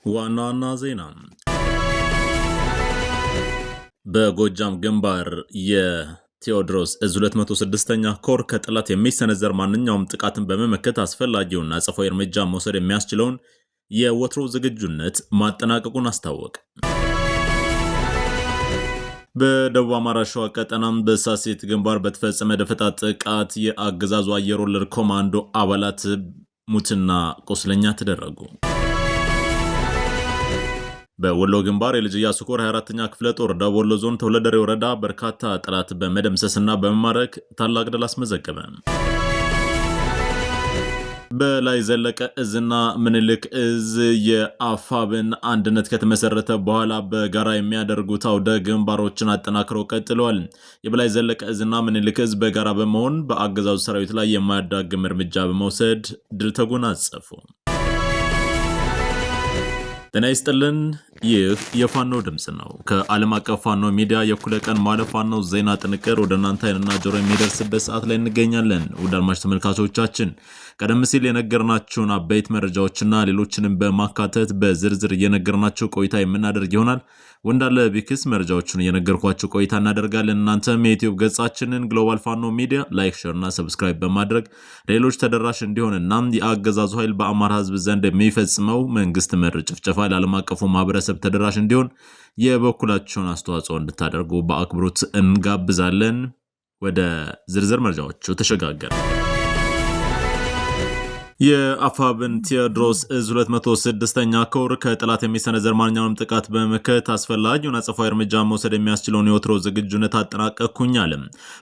ዋና ዋና ዜና በጎጃም ግንባር የቴዎድሮስ እዝ 206ኛ ኮር ከጠላት የሚሰነዘር ማንኛውም ጥቃትን በመመከት አስፈላጊውና አጸፋዊ እርምጃ መውሰድ የሚያስችለውን የወትሮ ዝግጁነት ማጠናቀቁን አስታወቀ። በደቡብ አማራ ሸዋ ቀጠናም በሳሴት ግንባር በተፈጸመ ደፈጣ ጥቃት የአገዛዙ አየር ወለድ ኮማንዶ አባላት ሙትና ቁስለኛ ተደረጉ። በወሎ ግንባር የልጅ ኢያሱ ኮር 24ኛ ክፍለ ጦር ደቡብ ወሎ ዞን ተወለደሬ ወረዳ በርካታ ጠላት በመደምሰስና በመማረክ ታላቅ ድል አስመዘገበ። በላይ ዘለቀ እዝና ምኒልክ እዝ የአፋብን አንድነት ከተመሰረተ በኋላ በጋራ የሚያደርጉት አውደ ግንባሮችን አጠናክረው ቀጥለዋል። የበላይ ዘለቀ እዝና ምኒልክ እዝ በጋራ በመሆን በአገዛዙ ሰራዊት ላይ የማያዳግም እርምጃ በመውሰድ ድል ተጎናጸፉ። ጤና ይስጥልን። ይህ የፋኖ ድምጽ ነው። ከዓለም አቀፍ ፋኖ ሚዲያ የእኩለ ቀን ማለ ፋኖ ዜና ጥንቅር ወደ እናንተ አይንና ጆሮ የሚደርስበት ሰዓት ላይ እንገኛለን። ውድ አድማጭ ተመልካቾቻችን ቀደም ሲል የነገርናችሁን አበይት መረጃዎችና ሌሎችንም በማካተት በዝርዝር እየነገርናችሁ ቆይታ የምናደርግ ይሆናል። ወንዳለ ቢክስ መረጃዎቹን እየነገርኳችሁ ቆይታ እናደርጋለን። እናንተም የዩቲዩብ ገጻችንን ግሎባል ፋኖ ሚዲያ ላይክ፣ ሼር እና ሰብስክራይብ በማድረግ ሌሎች ተደራሽ እንዲሆንና የአገዛዙ ኃይል በአማራ ሕዝብ ዘንድ የሚፈጽመው መንግስት መር ጭፍጨፋ ለዓለም አቀፉ ማህበረሰብ ተደራሽ እንዲሆን የበኩላችሁን አስተዋጽኦ እንድታደርጉ በአክብሮት እንጋብዛለን። ወደ ዝርዝር መረጃዎቹ ተሸጋገር። የአፋብን ቴዎድሮስ እዝ 206ኛ ኮር ከጠላት የሚሰነዘር ማንኛውንም ጥቃት በመመከት አስፈላጊውን አጸፋዊ እርምጃ መውሰድ የሚያስችለውን የወትሮ ዝግጁነት አጠናቀቅኩኝ አለ።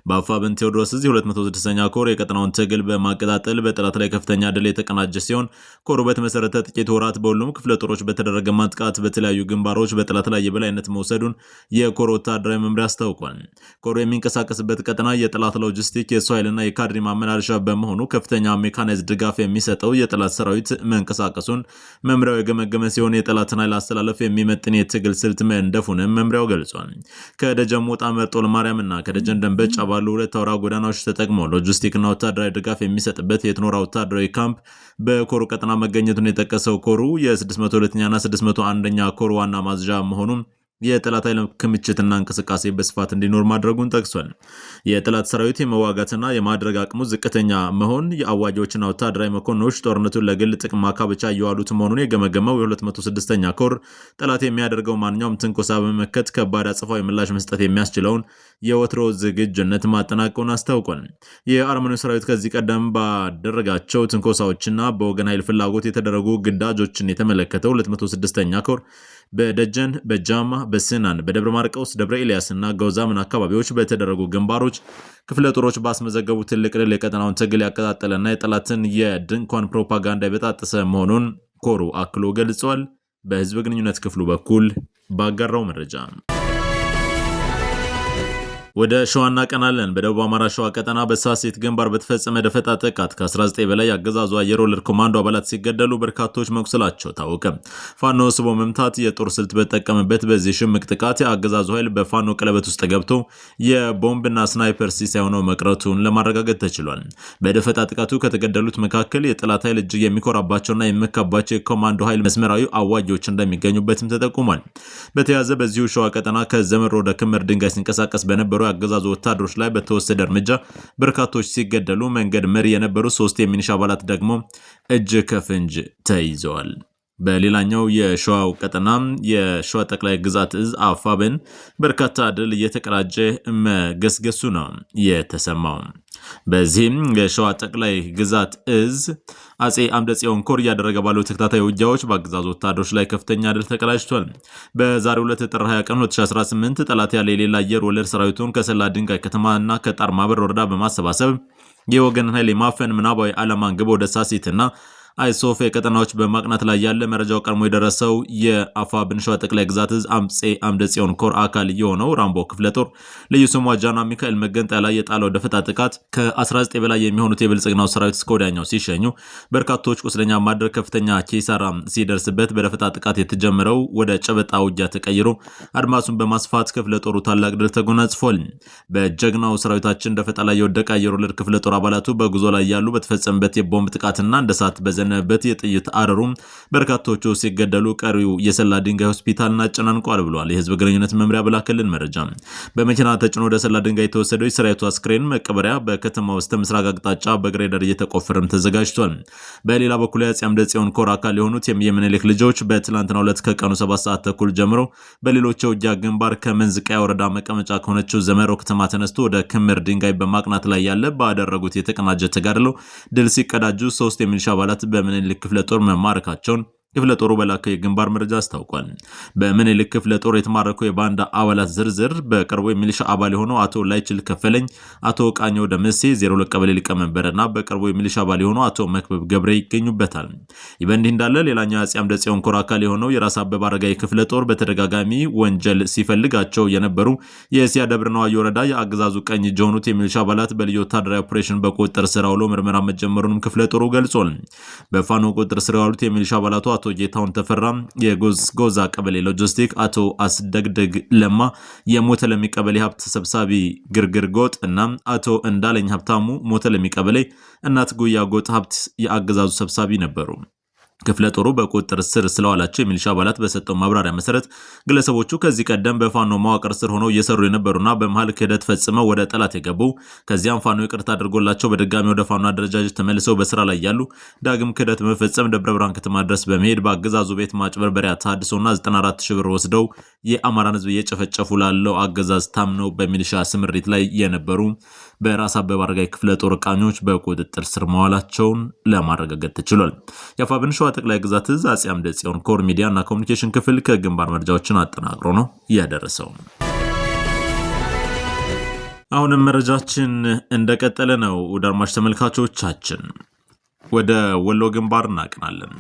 በአፋብን ቴዎድሮስ እዝ 206ኛ ኮር የቀጠናውን ትግል በማቀጣጠል በጠላት ላይ ከፍተኛ ድል የተቀናጀ ሲሆን ኮሩ በተመሰረተ ጥቂት ወራት በሁሉም ክፍለ ጦሮች በተደረገ ማጥቃት በተለያዩ ግንባሮች በጠላት ላይ የበላይነት መውሰዱን የኮር ወታደራዊ መምሪያ አስታውቋል። ኮሩ የሚንቀሳቀስበት ቀጠና የጠላት ሎጂስቲክ፣ የሰው ኃይልና የካድሬ ማመላለሻ በመሆኑ ከፍተኛ ሜካናይዝድ ድጋፍ ሰጠው የጠላት ሰራዊት መንቀሳቀሱን መምሪያው የገመገመ ሲሆን የጠላትን ኃይል አስተላለፍ የሚመጥን የትግል ስልት መንደፉንም መምሪያው ገልጿል። ከደጀን ሞጣ መርጦ ለማርያምና ከደጀን ደንበጫ ባሉ ሁለት አውራ ጎዳናዎች ተጠቅሞ ሎጂስቲክና ወታደራዊ ድጋፍ የሚሰጥበት የትኖራ ወታደራዊ ካምፕ በኮሩ ቀጠና መገኘቱን የጠቀሰው ኮሩ የ602ኛና 601ኛ ኮር ዋና ማዝዣ መሆኑን የጠላት ኃይል ክምችትና እንቅስቃሴ በስፋት እንዲኖር ማድረጉን ጠቅሷል። የጠላት ሰራዊት የመዋጋትና የማድረግ አቅሙ ዝቅተኛ መሆን የአዋጆችና ወታደራዊ መኮንኖች ጦርነቱን ለግል ጥቅም ማካበቻ እየዋሉት መሆኑን የገመገመው የ206ኛ ኮር ጠላት የሚያደርገው ማንኛውም ትንኮሳ በመመከት ከባድ አጸፋዊ ምላሽ መስጠት የሚያስችለውን የወትሮ ዝግጁነት ማጠናቀቁን አስታውቋል። የአርመኒያው ሰራዊት ከዚህ ቀደም ባደረጋቸው ትንኮሳዎችና በወገን ኃይል ፍላጎት የተደረጉ ግዳጆችን የተመለከተው 206ኛ ኮር በደጀን፣ በጃማ፣ በስናን፣ በደብረ ማርቆስ፣ ደብረ ኤልያስ እና ገውዛምን አካባቢዎች በተደረጉ ግንባሮች ክፍለ ጦሮች ባስመዘገቡ ትልቅ ድል የቀጠናውን ትግል ያቀጣጠለና የጠላትን የድንኳን ፕሮፓጋንዳ የበጣጠሰ መሆኑን ኮሩ አክሎ ገልጿል። በህዝብ ግንኙነት ክፍሉ በኩል ባጋራው መረጃ ወደ ሸዋ እናቀናለን። በደቡብ አማራ ሸዋ ቀጠና በሳሴት ግንባር በተፈጸመ ደፈጣ ጥቃት ከ19 በላይ አገዛዙ አየር ወለድ ኮማንዶ አባላት ሲገደሉ በርካቶች መቁሰላቸው ታወቀ። ፋኖ ስቦ መምታት የጦር ስልት በተጠቀመበት በዚህ ሽምቅ ጥቃት የአገዛዙ ኃይል በፋኖ ቀለበት ውስጥ ገብቶ የቦምብና ስናይፐር ሲሳይ ሆነው መቅረቱን ለማረጋገጥ ተችሏል። በደፈጣ ጥቃቱ ከተገደሉት መካከል የጠላት ኃይል እጅግ የሚኮራባቸውና የሚመካባቸው የኮማንዶ ኃይል መስመራዊ አዋጆች እንደሚገኙበትም ተጠቁሟል። በተያያዘ በዚሁ ሸዋ ቀጠና ከዘመሮ ወደ ክምር ድንጋይ ሲንቀሳቀስ በነበሩ አገዛዙ ወታደሮች ላይ በተወሰደ እርምጃ በርካቶች ሲገደሉ መንገድ መሪ የነበሩ 3 የሚኒሻ አባላት ደግሞ እጅ ከፍንጅ ተይዘዋል። በሌላኛው የሸዋው ቀጠና የሸዋ ጠቅላይ ግዛት እዝ አፋብን በርካታ ድል እየተቀዳጀ መገስገሱ ነው የተሰማው። በዚህም የሸዋ ጠቅላይ ግዛት እዝ አጼ አምደ ጽዮን ኮር እያደረገ ባለው ተከታታይ ውጊያዎች በአገዛዙ ወታደሮች ላይ ከፍተኛ ድል ተቀዳጅቷል። በዛሬው ዕለት ጥር 20 ቀን 2018 ጠላት ያለ የሌላ አየር ወለድ ሰራዊቱን ከሰላ ድንጋይ ከተማና ከጣር ማበር ወረዳ በማሰባሰብ የወገን ኃይል የማፈን ምናባዊ ዓላማን ግብ ወደ ሳሲትና አይሶፍ የቀጠናዎች በማቅናት ላይ ያለ መረጃው ቀድሞ የደረሰው የአፋብን ሸዋ ጠቅላይ ግዛት እዝ አጼ አምደ ጽዮን ኮር አካል የሆነው ራምቦ ክፍለ ጦር ልዩ ስሙ ጃና ሚካኤል መገንጠያ ላይ የጣለው ደፈጣ ጥቃት ከ19 በላይ የሚሆኑት የብልጽግናው ሰራዊት እስከ ወዲያኛው ሲሸኙ በርካቶች ቁስለኛ ማድረግ ከፍተኛ ኪሳራ ሲደርስበት በደፈጣ ጥቃት የተጀመረው ወደ ጨበጣ ውጊያ ተቀይሮ አድማሱን በማስፋት ክፍለ ጦሩ ታላቅ ድል ተጎናጽፏል። በጀግናው ሰራዊታችን ደፈጣ ላይ የወደቀ አየር ወለድ ክፍለ ጦር አባላቱ በጉዞ ላይ ያሉ በተፈጸመበት የቦምብ ጥቃትና እንደሳት በዘነበበት የጥይት አረሩ በርካቶቹ ሲገደሉ ቀሪው የሰላ ድንጋይ ሆስፒታልን አጨናንቋል ብሏል። የህዝብ ግንኙነት መምሪያ በላከልን መረጃ በመኪና ተጭኖ ወደ ሰላ ድንጋይ የተወሰደው የሰራዊቱ አስክሬን መቀበሪያ በከተማ ውስጥ ምስራቅ አቅጣጫ በግሬደር እየተቆፈረም ተዘጋጅቷል። በሌላ በኩል የአፄ አምደ ጽዮን ኮር አካል የሆኑት የምኒልክ ልጆች በትላንትናው ዕለት ከቀኑ 7 ሰዓት ተኩል ጀምሮ በሌሎች የውጊያ ግንባር ከመንዝቃያ ወረዳ መቀመጫ ከሆነችው ዘመሮ ከተማ ተነስቶ ወደ ክምር ድንጋይ በማቅናት ላይ ያለ ባደረጉት የተቀናጀ ተጋድሎ ድል ሲቀዳጁ 3 የሚሊሻ አባላት በምኒልክ ክፍለ ጦር መማረካቸውን ክፍለ ጦሩ በላከው የግንባር መረጃ አስታውቋል። በምኒልክ ክፍለ ጦር የተማረኩ የባንዳ አባላት ዝርዝር በቅርቡ የሚሊሻ አባል የሆነው አቶ ላይችል ከፈለኝ፣ አቶ ቃኘው ደምሴ 02 ቀበሌ ሊቀመንበርና በቅርቡ የሚሊሻ አባል የሆነው አቶ መክበብ ገብረ ይገኙበታል። ይህ በእንዲህ እንዳለ ሌላኛው የአፄ አምደ ጽዮን ኮር አካል የሆነው የራስ አበበ አረጋይ ክፍለ ጦር በተደጋጋሚ ወንጀል ሲፈልጋቸው የነበሩ የእስያ ደብረ ነዋይ ወረዳ የአገዛዙ ቀኝ እጅ የሆኑት የሚሊሻ አባላት በልዩ ወታደራዊ ኦፕሬሽን በቁጥጥር ስር አውሎ ምርመራ መጀመሩንም ክፍለ ጦሩ ገልጿል። በፋኖ ቁጥጥር ስር ያሉት የሚሊሻ አባላቱ አቶ ጌታውን ተፈራ የጎዝጎዛ ቀበሌ ሎጂስቲክ፣ አቶ አስደግደግ ለማ የሞተ ለሚ ቀበሌ ሀብት ሰብሳቢ ግርግር ጎጥ እና አቶ እንዳለኝ ሀብታሙ ሞተ ለሚ ቀበሌ እናት ጉያ ጎጥ ሀብት የአገዛዙ ሰብሳቢ ነበሩ። ክፍለ ጦሩ በቁጥጥር ስር ስለዋላቸው የሚሊሻ አባላት በሰጠው ማብራሪያ መሰረት ግለሰቦቹ ከዚህ ቀደም በፋኖ መዋቅር ስር ሆነው እየሰሩ የነበሩና በመሃል ክህደት ፈጽመው ወደ ጠላት የገቡ ከዚያም ፋኖ ይቅርታ አድርጎላቸው በድጋሚ ወደ ፋኖ አደረጃጀት ተመልሰው በስራ ላይ ያሉ ዳግም ክህደት በመፈጸም ደብረ ብርሃን ከተማ ድረስ በመሄድ በአገዛዙ ቤት ማጭበርበሪያ ታድሶና 94 ሺህ ብር ወስደው የአማራን ሕዝብ እየጨፈጨፉ ላለው አገዛዝ ታምነው በሚሊሻ ስምሪት ላይ የነበሩ በራስ አበበ አረጋይ ክፍለ ጦር ቃኞች በቁጥጥር ስር መዋላቸውን ለማረጋገጥ ተችሏል። የአፋብን ሸዋ ጠቅላይ ግዛት እዝ አፄ አምደ ጽዮን ኮር ሚዲያና ኮሚኒኬሽን ክፍል ከግንባር መረጃዎችን አጠናቅሮ ነው ያደረሰው። አሁንም መረጃችን እንደቀጠለ ነው። ወደ አድማጭ ተመልካቾቻችን ወደ ወሎ ግንባር እናቀናለን።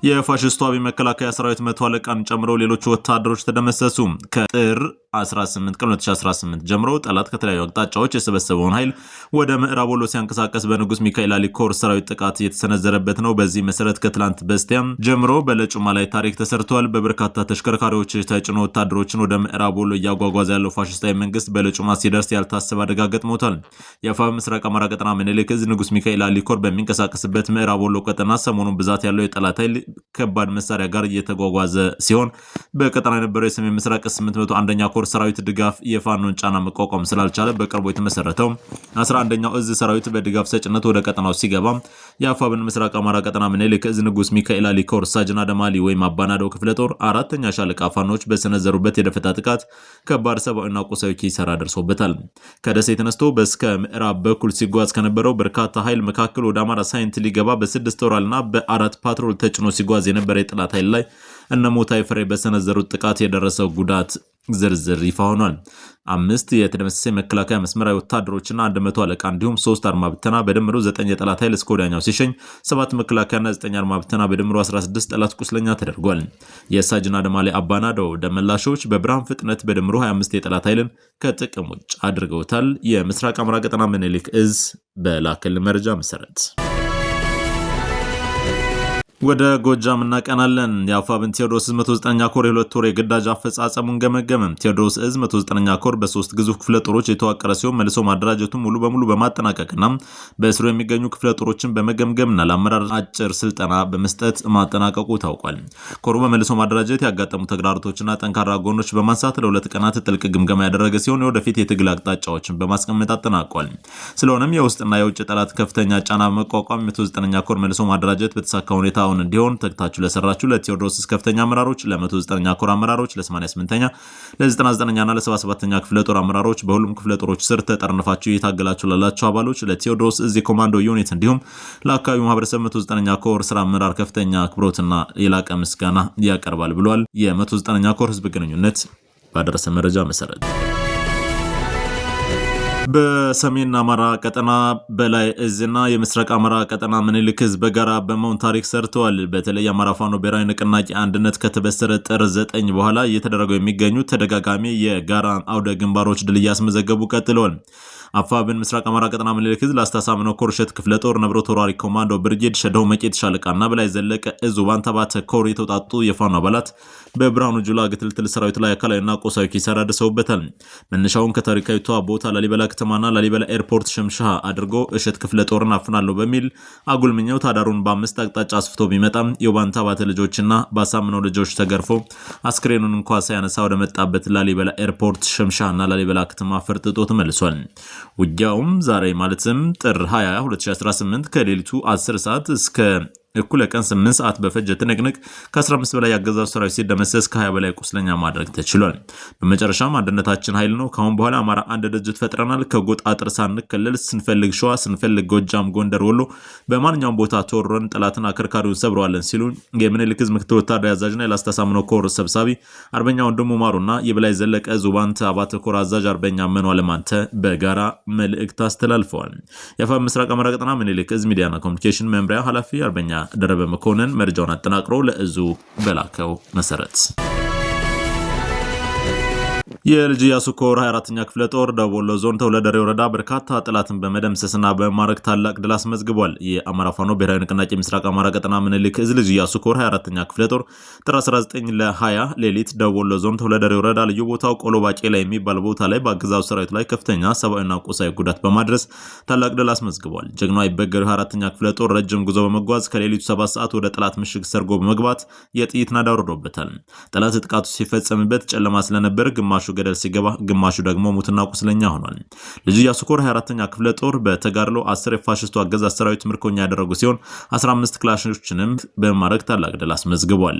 የፋሽስቱ አብይ መከላከያ ሰራዊት 100 አለቃን ጨምሮ ሌሎች ወታደሮች ተደመሰሱ። ከጥር 18 ቀን 2018 ጀምሮ ጠላት ከተለያዩ አቅጣጫዎች የሰበሰበውን ኃይል ወደ ምዕራብ ወሎ ሲያንቀሳቀስ በንጉስ ሚካኤል አሊ ኮር ሰራዊት ጥቃት እየተሰነዘረበት ነው። በዚህ መሰረት ከትላንት በስቲያም ጀምሮ በለጩማ ላይ ታሪክ ተሰርቷል። በበርካታ ተሽከርካሪዎች ተጭኖ ወታደሮችን ወደ ምዕራብ ወሎ እያጓጓዘ ያለው ፋሽስታዊ መንግስት በለጩማ ሲደርስ ያልታሰበ አደጋ ገጥሞታል። የአፋብ ምስራቅ አማራ ቀጠና ምኒልክ ዕዝ ንጉስ ሚካኤል አሊ ኮር በሚንቀሳቀስበት ምዕራብ ወሎ ቀጠና ሰሞኑን ብዛት ያለው የጠላት ኃይል ከባድ መሳሪያ ጋር እየተጓጓዘ ሲሆን በቀጠና የነበረው የሰሜን ምስራቅ 801ኛ ኮር ሰራዊት ድጋፍ የፋኖን ጫና መቋቋም ስላልቻለ በቅርቡ የተመሰረተው 11ኛው ዕዝ ሰራዊት በድጋፍ ሰጭነት ወደ ቀጠናው ሲገባ የአፋብን ምስራቅ አማራ ቀጠና ምኒልክ ዕዝ ንጉስ ሚካኤል አሊ ኮር ሳጅና ደማሊ ወይም አባናደው ክፍለ ጦር 4ኛ ሻለቃ ፋኖች በሰነዘሩበት የደፈጣ ጥቃት ከባድ ሰብአዊና ቁሳዊ ኪሳራ ደርሶበታል። ከደሴ ተነስቶ በስከ ምዕራብ በኩል ሲጓዝ ከነበረው በርካታ ኃይል መካከል ወደ አማራ ሳይንት ሊገባ በ6 ኦራልና በ4 ፓትሮል ተጭኖ ሲጓዝ የነበረ የጠላት ኃይል ላይ እነ ሞታይ ፍሬ በሰነዘሩት ጥቃት የደረሰው ጉዳት ዝርዝር ይፋ ሆኗል። 5 የተደመሰሰ መከላከያ መስመራዊ ወታደሮችና 100 አለቃ እንዲሁም 3 አርማ ብተና በድምሩ 9 የጠላት ኃይል እስከ ወዲያኛው ሲሸኝ 7 መከላከያና 9 አርማ ብተና በድምሩ 16 ጠላት ቁስለኛ ተደርጓል። የሳጅና ደማሊ አባናደው ደመላሾች በብርሃን ፍጥነት በድምሩ 25 የጠላት ኃይልን ከጥቅም ውጭ አድርገውታል። የምስራቅ አማራ ቀጠና ምኒልክ ዕዝ በላከል መረጃ መሰረት ወደ ጎጃም እናቀናለን። የአፋብን ቴዎድሮስ 109ኛ ኮር የሁለት ወር የግዳጅ አፈጻጸሙን ገመገመ። ቴዎድሮስ ዕዝ 109ኛ ኮር በ3 ግዙፍ ክፍለ ጦሮች የተዋቀረ ሲሆን መልሶ ማደራጀቱን ሙሉ በሙሉ በማጠናቀቅና በስሩ የሚገኙ ክፍለ ጦሮችን በመገምገምና ለአመራር አጭር ስልጠና በመስጠት ማጠናቀቁ ታውቋል። ኮሩ በመልሶ ማደራጀት ያጋጠሙ ተግዳሮቶችና ጠንካራ ጎኖች በማንሳት ለሁለት ቀናት ጥልቅ ግምገማ ያደረገ ሲሆን የወደፊት የትግል አቅጣጫዎችን በማስቀመጥ አጠናቋል። ስለሆነም የውስጥና የውጭ ጠላት ከፍተኛ ጫና መቋቋም 109ኛ ኮር መልሶ ማደራጀት በተሳካ ሁኔታ እንዲሆን ተግታችሁ ለሰራችሁ ለቴዎድሮስ ከፍተኛ አመራሮች፣ ለ109ኛ ኮር አመራሮች፣ ለ88ኛ፣ ለ99ኛ እና ለ77ኛ ክፍለ ጦር አመራሮች በሁሉም ክፍለ ጦሮች ስር ተጠርንፋችሁ እየታገላችሁ ላላችሁ አባሎች ለቴዎድሮስ እዚህ ኮማንዶ ዩኒት እንዲሁም ለአካባቢው ማህበረሰብ 109ኛ ኮር ስራ አመራር ከፍተኛ አክብሮትና የላቀ ምስጋና ያቀርባል ብሏል። የ109ኛ ኮር ህዝብ ግንኙነት ባደረሰ መረጃ መሰረት በሰሜን አማራ ቀጠና በላይ ዕዝና የምስራቅ አማራ ቀጠና ምኒልክ ዕዝ በጋራ በመሆን ታሪክ ሰርተዋል። በተለይ አማራ ፋኖ ብሔራዊ ንቅናቄ አንድነት ከተበሰረ ጥር 9 በኋላ እየተደረገው የሚገኙ ተደጋጋሚ የጋራ አውደ ግንባሮች ድል እያስመዘገቡ ቀጥለዋል። አፋብን ምስራቅ አማራ ቀጠና ምኒልክ ዕዝ ላስታ ሳምነው ኮር እሸት ክፍለ ጦር ነብሮ ተወራሪ ኮማንዶ ብርጌድ ሸደው መቄት ሻለቃና በላይ ዘለቀ ዕዝ ባንታባተ ኮር የተውጣጡ የፋኖ አባላት በብርሃኑ ጁላ ግትልትል ሰራዊት ላይ አካላዊና ቁሳዊ ኪሳራ ደርሰውበታል። መነሻውን ከታሪካዊቷ ቦታ ላሊበላ ከተማና ላሊበላ ኤርፖርት ሸምሻ አድርጎ እሸት ክፍለ ጦርን አፍናለሁ በሚል አጉልምኛው ታዳሩን በአምስት አቅጣጫ አስፍቶ ቢመጣም የባንታባተ ልጆችና ባሳምነው ልጆች ተገርፎ አስክሬኑን እንኳን ሳያነሳ ወደ መጣበት ላሊበላ ኤርፖርት ሸምሻና ላሊበላ ከተማ ፈርጥጦ ተመልሷል። ውጊያውም ዛሬ ማለትም ጥር 20 2018 ከሌሊቱ 10 ሰዓት እስከ እኩለ ቀን 8 ሰዓት በፈጀ ትንቅንቅ ከ15 በላይ ያገዛዙ ሰራዊት ሲደመሰስ ከ20 በላይ ቁስለኛ ማድረግ ተችሏል። በመጨረሻም አንድነታችን ኃይል ነው፣ ካሁን በኋላ አማራ አንድ ድርጅት ፈጥረናል፣ ከጎጥ አጥር ሳንከለል ስንፈልግ ሸዋ፣ ስንፈልግ ጎጃም፣ ጎንደር፣ ወሎ በማንኛውም ቦታ ተወረን ጠላትን አከርካሪውን ሰብረዋለን ሲሉ የምኒልክ ዕዝ ምክትል ወታደራዊ አዛዥና የላስታ ሳምነው ኮር ሰብሳቢ አርበኛ ወንድሙ ማሩና የበላይ ዘለቀ ዙባንት አባተ ኮር አዛዥ አርበኛ መኑ አለማንተ በጋራ መልእክት አስተላልፈዋል። የአፋብ ምስራቅ አማራ ቀጠና ምኒልክ ዕዝ ሚዲያና ኮሚኒኬሽን መምሪያ ኃላፊ አርበኛ ደረበ መኮንን መረጃውን አጠናቅሮ ለዕዙ በላከው መሰረት የልጅ ኢያሱ ኮር 24ኛ ክፍለ ጦር ደቡብ ወሎ ዞን ተውለደሬ ወረዳ በርካታ ጠላትን በመደምሰስና በማረክ ታላቅ ድል አስመዝግቧል። የአማራ ፋኖ ብሔራዊ ንቅናቄ ምስራቅ አማራ ቀጠና ምኒልክ ዕዝ ልጅ ኢያሱ ኮር 24ኛ ክፍለ ጦር ጥር 19 ለ20 ሌሊት ደቡብ ወሎ ዞን ተውለደሬ ወረዳ ልዩ ቦታው ቆሎ ባቄላ የሚባል ቦታ ላይ በአገዛዙ ሰራዊት ላይ ከፍተኛ ሰብአዊና ቁሳዊ ጉዳት በማድረስ ታላቅ ድል አስመዝግቧል። ጀግናው አይበገሬው 24ኛ ክፍለ ጦር ረጅም ጉዞ በመጓዝ ከሌሊቱ 7 ሰዓት ወደ ጠላት ምሽግ ሰርጎ በመግባት የጥይት ናዳ ወርዶበታል። ጠላት ጥቃቱ ሲፈጸምበት ጨለማ ስለነበር ግማሹ ገደል ሲገባ ግማሹ ደግሞ ሙትና ቁስለኛ ሆኗል። ልጅ ኢያሱ ኮር 24ኛ ክፍለ ጦር በተጋድሎ 10 የፋሽስቱ አገዛዝ ሰራዊት ምርኮኛ ያደረጉ ሲሆን 15 ክላሽኖችንም በማረክ ታላቅ ድል አስመዝግቧል።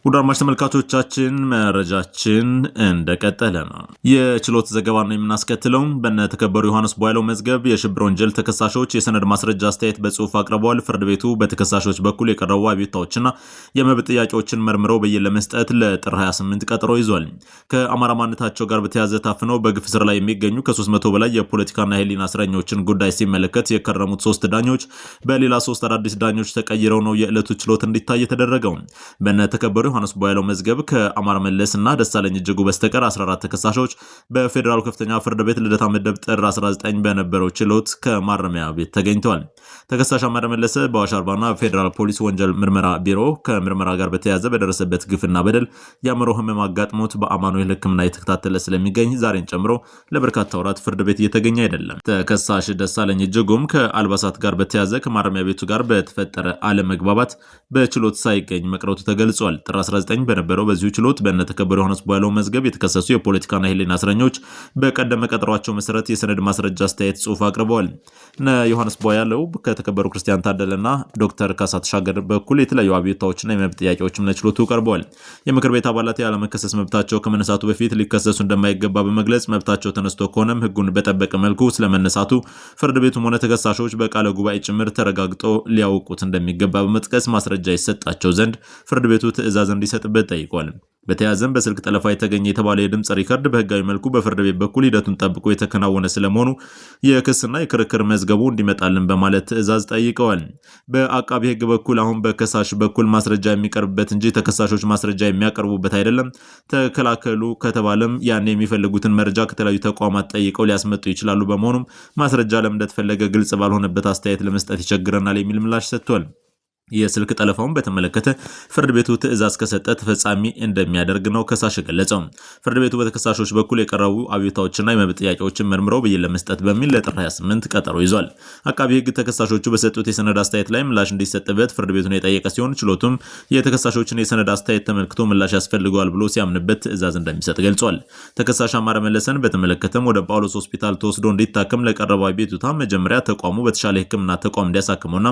ውድ አድማጭ ተመልካቾቻችን መረጃችን እንደቀጠለ ነው። የችሎት ዘገባ ነው የምናስከትለው። በተከበሩ ዮሐንስ ቧያለው መዝገብ የሽብር ወንጀል ተከሳሾች የሰነድ ማስረጃ አስተያየት በጽሁፍ አቅርበዋል። ፍርድ ቤቱ በተከሳሾች በኩል የቀረቡ አቤቱታዎችና የመብት ጥያቄዎችን መርምረው ብይን ለመስጠት ለጥር 28 ቀጠሮ ይዟል። ከአማራ ማንነታቸው ጋር በተያያዘ ታፍነው በግፍ ስር ላይ የሚገኙ ከ300 በላይ የፖለቲካና የህሊና እስረኞችን ጉዳይ ሲመለከት የከረሙት 3 ዳኞች በሌላ 3 አዳዲስ ዳኞች ተቀይረው ነው የዕለቱ ችሎት እንዲታይ የተደረገው። በተከበሩ ዮሐንስ ቧያለው መዝገብ ከአማራ መለስና ደሳለኝ እጅጉ በስተቀር 14 ተከሳሾች በፌዴራሉ ከፍተኛ ፍርድ ቤት ልደታ ምድብ ጥር 19 በነበረው ችሎት ከማረሚያ ቤት ተገኝተዋል። ተከሳሽ አማራ መለሰ በአዋሽ አርባና ፌዴራል ፖሊስ ወንጀል ምርመራ ቢሮ ከምርመራ ጋር በተያያዘ በደረሰበት ግፍና በደል የአእምሮ ህመም አጋጥሞት በአማኑኤል ሕክምና የተከታተለ ስለሚገኝ ዛሬን ጨምሮ ለበርካታ ወራት ፍርድ ቤት እየተገኘ አይደለም። ተከሳሽ ደሳለኝ እጅጉም ከአልባሳት ጋር በተያያዘ ከማረሚያ ቤቱ ጋር በተፈጠረ አለመግባባት በችሎት ሳይገኝ መቅረቱ ተገልጿል። ጥር 19 በነበረው በዚሁ ችሎት በተከበሩ ዮሐንስ ቧያለው መዝገብ የተከሰሱ የፖለቲካና የህሊና እስረኞች በቀደመ ቀጠሯቸው መሰረት የሰነድ ማስረጃ አስተያየት ጽሁፍ አቅርበዋል። ዮሐንስ ቧያለው ከተከበሩ ክርስቲያን ታደለና ዶክተር ካሳ ተሻገር በኩል የተለያዩ አቤቱታዎችና የመብት ጥያቄዎችም ለችሎቱ ቀርበዋል። የምክር ቤት አባላት ያለመከሰስ መብታቸው ከመነሳቱ በፊት ሊከሰሱ እንደማይገባ በመግለጽ መብታቸው ተነስቶ ከሆነም ህጉን በጠበቀ መልኩ ስለመነሳቱ ፍርድ ቤቱም ሆነ ተከሳሾች በቃለ ጉባኤ ጭምር ተረጋግጦ ሊያውቁት እንደሚገባ በመጥቀስ ማስረጃ ይሰጣቸው ዘንድ ፍርድ ቤቱ ትዕዛዝ እንዲሰጥበት ጠይቋል። በተያያዘም በስልክ ጠለፋ የተገኘ የተባለ የድምፅ ሪከርድ በህጋዊ መልኩ በፍርድ ቤት በኩል ሂደቱን ጠብቆ የተከናወነ ስለመሆኑ የክስና የክርክር መዝገቡ እንዲመጣልን በማለት ትዕዛዝ ጠይቀዋል። በአቃቢ ህግ በኩል አሁን በከሳሽ በኩል ማስረጃ የሚቀርብበት እንጂ ተከሳሾች ማስረጃ የሚያቀርቡበት አይደለም። ተከላከሉ ከተባለም ያን የሚፈልጉትን መረጃ ከተለያዩ ተቋማት ጠይቀው ሊያስመጡ ይችላሉ። በመሆኑም ማስረጃ ለምን እንደተፈለገ ግልጽ ባልሆነበት አስተያየት ለመስጠት ይቸግረናል የሚል ምላሽ ሰጥቷል። የስልክ ጠለፋውን በተመለከተ ፍርድ ቤቱ ትዕዛዝ ከሰጠ ተፈጻሚ እንደሚያደርግ ነው ከሳሽ ገለጸው። ፍርድ ቤቱ በተከሳሾች በኩል የቀረቡ አቤቱታዎችና የመብት ጥያቄዎችን መርምረው ብይን ለመስጠት በሚል ለጥር 28 ቀጠሮ ይዟል። አቃቢ ህግ ተከሳሾቹ በሰጡት የሰነድ አስተያየት ላይ ምላሽ እንዲሰጥበት ፍርድ ቤቱን የጠየቀ ሲሆን ችሎቱም የተከሳሾችን የሰነድ አስተያየት ተመልክቶ ምላሽ ያስፈልገዋል ብሎ ሲያምንበት ትዕዛዝ እንደሚሰጥ ገልጿል። ተከሳሽ አማረ መለሰን በተመለከተም ወደ ጳውሎስ ሆስፒታል ተወስዶ እንዲታከም ለቀረበው አቤቱታ መጀመሪያ ተቋሙ በተሻለ ህክምና ተቋም እንዲያሳክመውና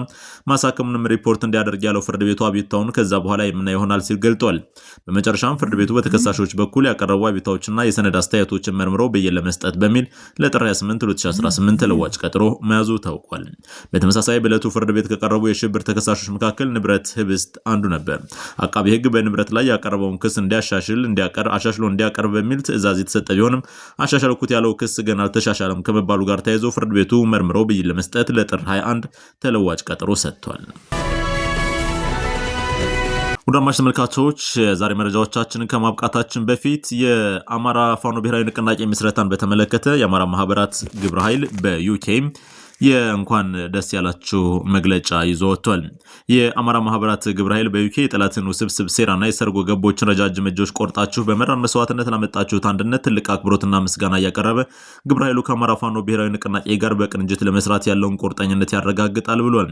ማሳከሙንም ሪፖርት እንዲያደርግ ያለው ፍርድ ቤቱ አቤቱታውን ከዛ በኋላ የምናየው ይሆናል ሲል ገልጧል። በመጨረሻም ፍርድ ቤቱ በተከሳሾች በኩል ያቀረቡ አቤቱታዎችና የሰነድ አስተያየቶችን መርምሮ ብይን ለመስጠት በሚል ለጥር 28 2018 ተለዋጭ ቀጠሮ መያዙ ታውቋል። በተመሳሳይ በዕለቱ ፍርድ ቤት ከቀረቡ የሽብር ተከሳሾች መካከል ንብረት ህብስት አንዱ ነበር። አቃቢ ህግ በንብረት ላይ ያቀረበውን ክስ አሻሽሎ እንዲያቀርብ በሚል ትዕዛዝ የተሰጠ ቢሆንም አሻሻልኩት ያለው ክስ ገና አልተሻሻለም ከመባሉ ጋር ተያይዞ ፍርድ ቤቱ መርምሮ ብይን ለመስጠት ለጥር 21 ተለዋጭ ቀጠሮ ሰጥቷል። ውድ አድማጭ ተመልካቾች ዛሬ መረጃዎቻችንን ከማብቃታችን በፊት የአማራ ፋኖ ብሔራዊ ንቅናቄ ምስረታን በተመለከተ የአማራ ማህበራት ግብረ ኃይል በዩኬ የእንኳን ደስ ያላችሁ መግለጫ ይዞ ወጥቷል። የአማራ ማህበራት ግብረ ኃይል በዩኬ የጠላትን ውስብስብ ሴራና የሰርጎ ገቦችን ረጃጅም እጆች ቆርጣችሁ በመራር መስዋዕትነት ላመጣችሁት አንድነት ትልቅ አክብሮትና ምስጋና እያቀረበ ግብረ ኃይሉ ከአማራ ፋኖ ብሔራዊ ንቅናቄ ጋር በቅንጅት ለመስራት ያለውን ቁርጠኝነት ያረጋግጣል ብሏል።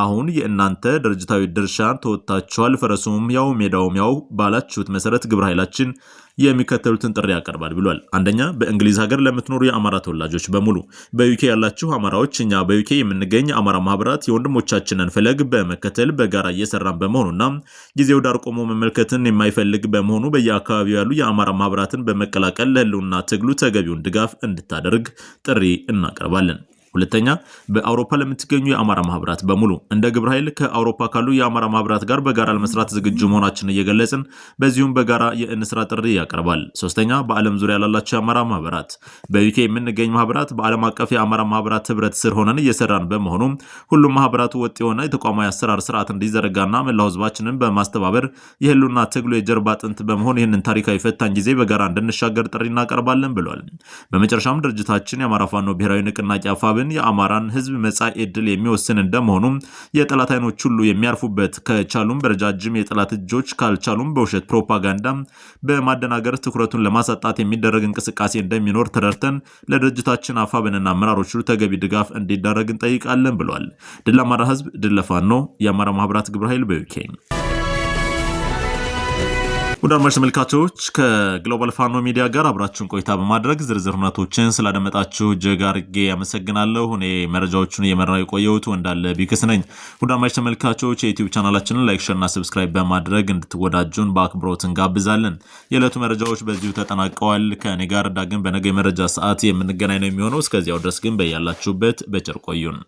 አሁን የእናንተ ድርጅታዊ ድርሻ ተወጥታችኋል፣ ፈረሱም ያው ሜዳውም ያው ባላችሁት መሰረት ግብረ ኃይላችን የሚከተሉትን ጥሪ ያቀርባል ብሏል። አንደኛ፣ በእንግሊዝ ሀገር ለምትኖሩ የአማራ ተወላጆች በሙሉ በዩኬ ያላችሁ አማራዎች፣ እኛ በዩኬ የምንገኝ አማራ ማህበራት የወንድሞቻችንን ፈለግ በመከተል በጋራ እየሰራን በመሆኑና ጊዜው ዳር ቆሞ መመልከትን የማይፈልግ በመሆኑ በየአካባቢው ያሉ የአማራ ማህበራትን በመቀላቀል ለህልውና ትግሉ ተገቢውን ድጋፍ እንድታደርግ ጥሪ እናቀርባለን። ሁለተኛ፣ በአውሮፓ ለምትገኙ የአማራ ማህበራት በሙሉ እንደ ግብረ ኃይል ከአውሮፓ ካሉ የአማራ ማህበራት ጋር በጋራ ለመስራት ዝግጁ መሆናችንን እየገለጽን በዚሁም በጋራ የእንስራ ጥሪ ያቀርባል። ሶስተኛ፣ በዓለም ዙሪያ ላላቸው የአማራ ማህበራት በዩኬ የምንገኝ ማህበራት በዓለም አቀፍ የአማራ ማህበራት ህብረት ስር ሆነን እየሰራን በመሆኑ ሁሉም ማህበራቱ ወጥ የሆነ የተቋማዊ አሰራር ስርዓት እንዲዘረጋና መላው ህዝባችንን በማስተባበር የህልውና ትግሉ የጀርባ አጥንት በመሆን ይህንን ታሪካዊ ፈታኝ ጊዜ በጋራ እንድንሻገር ጥሪ እናቀርባለን ብሏል። በመጨረሻም ድርጅታችን የአማራ ፋኖ ብሔራዊ ንቅናቄ አፋብን የአማራን ህዝብ መጻኢ ዕድል የሚወስን እንደመሆኑ የጠላት አይኖች ሁሉ የሚያርፉበት ከቻሉም በረጃጅም የጠላት እጆች ካልቻሉም በውሸት ፕሮፓጋንዳ በማደናገር ትኩረቱን ለማሳጣት የሚደረግ እንቅስቃሴ እንደሚኖር ተረድተን ለድርጅታችን አፋብንና አመራሮቹ ተገቢ ድጋፍ እንዲደረግ እንጠይቃለን ብሏል። ድል ለአማራ ህዝብ፣ ድል ለፋኖ። የአማራ ማህበራት ግብረ ኃይል በዩኬ። ውድ አድማጭ ተመልካቾች ከግሎባል ፋኖ ሚዲያ ጋር አብራችሁን ቆይታ በማድረግ ዝርዝር እውነቶችን ስላደመጣችሁ እጅግ አድርጌ አመሰግናለሁ። እኔ መረጃዎቹን እየመራው የቆየሁት ወንዳለ ቢክስ ነኝ። ውድ አድማጭ ተመልካቾች የዩቲዩብ ቻናላችንን ላይክ፣ ሼር እና ሰብስክራይብ በማድረግ እንድትወዳጁን በአክብሮት እንጋብዛለን። የዕለቱ መረጃዎች በዚሁ ተጠናቀዋል። ከእኔ ጋር ዳግም በነገ የመረጃ ሰዓት የምንገናኝ ነው የሚሆነው። እስከዚያው ድረስ ግን በያላችሁበት በቸር ቆዩን።